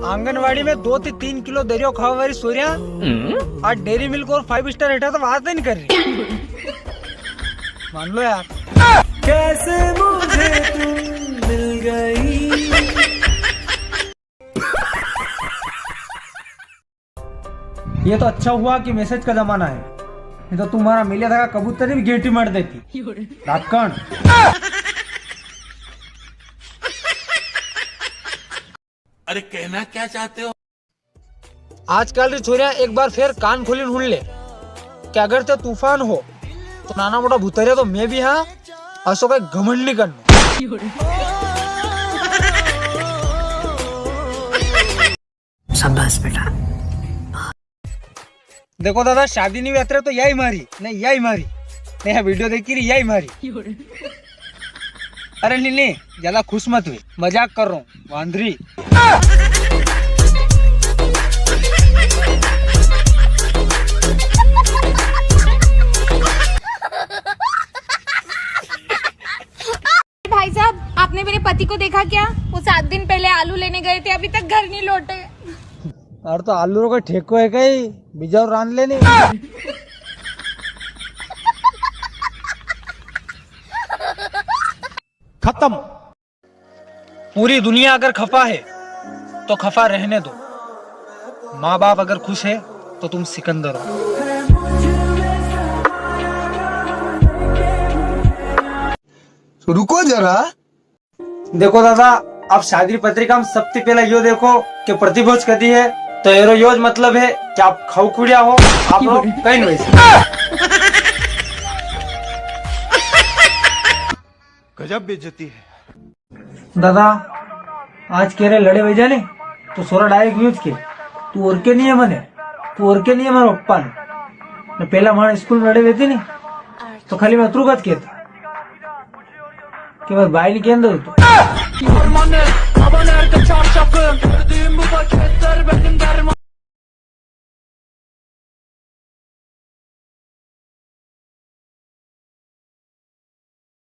आंगनवाड़ी में 2 से 3 किलो दरियो खावा वाली सूर्या आज डेयरी मिल्क और 5 स्टार हेठा तो बात नहीं कर रही। मान लो यार। कैसे मुझे तुम मिल गई। ये तो अच्छा हुआ कि मैसेज का जमाना है, नहीं तो तुम्हारा मिले था कबूतर भी गेटी मार देती। डाकण अरे कहना क्या चाहते हो? आजकल री छोरिया एक बार फिर कान खोली ढूंढ ले कि अगर ते तूफान हो तो नाना मोटा भूतरिया तो मैं भी हाँ असो का घमंड नहीं करना। शाबाश बेटा। देखो दादा शादी नहीं यात्रा तो यही मारी नहीं यही मारी नहीं वीडियो देखी रही यही मारी। अरे नहीं ज्यादा खुश मत हुई, मजाक कर रहा हूँ वांदरी। भाई साहब आपने मेरे पति को देखा क्या? वो 7 दिन पहले आलू लेने गए थे, अभी तक घर नहीं लौटे। अरे तो आलू का ठेको है कहीं बीजा रान लेने। खत्म। पूरी दुनिया अगर खफा है तो खफा रहने दो। माँ बाप अगर खुश है तो तुम सिकंदर हो। रुको जरा। देखो दादा अब शादी पत्रिका में सबसे पहले यो देखो कि प्रतिभोज कदी है तो एरो योज मतलब है कि आप खाऊकुड़िया हो, आप लोग कहीं नहीं वैसे। गजब बेइज्जती है। दादा आज कह रहे लड़े वजह ने तो सोरा डायरेक्ट यूज के तू और के नहीं है मने, तू और के नहीं है मेरे पप्पा ने पहला माने स्कूल में लड़े हुए थे नहीं तो खाली मैं अतरुगत कहता कि मैं भाई के अंदर तो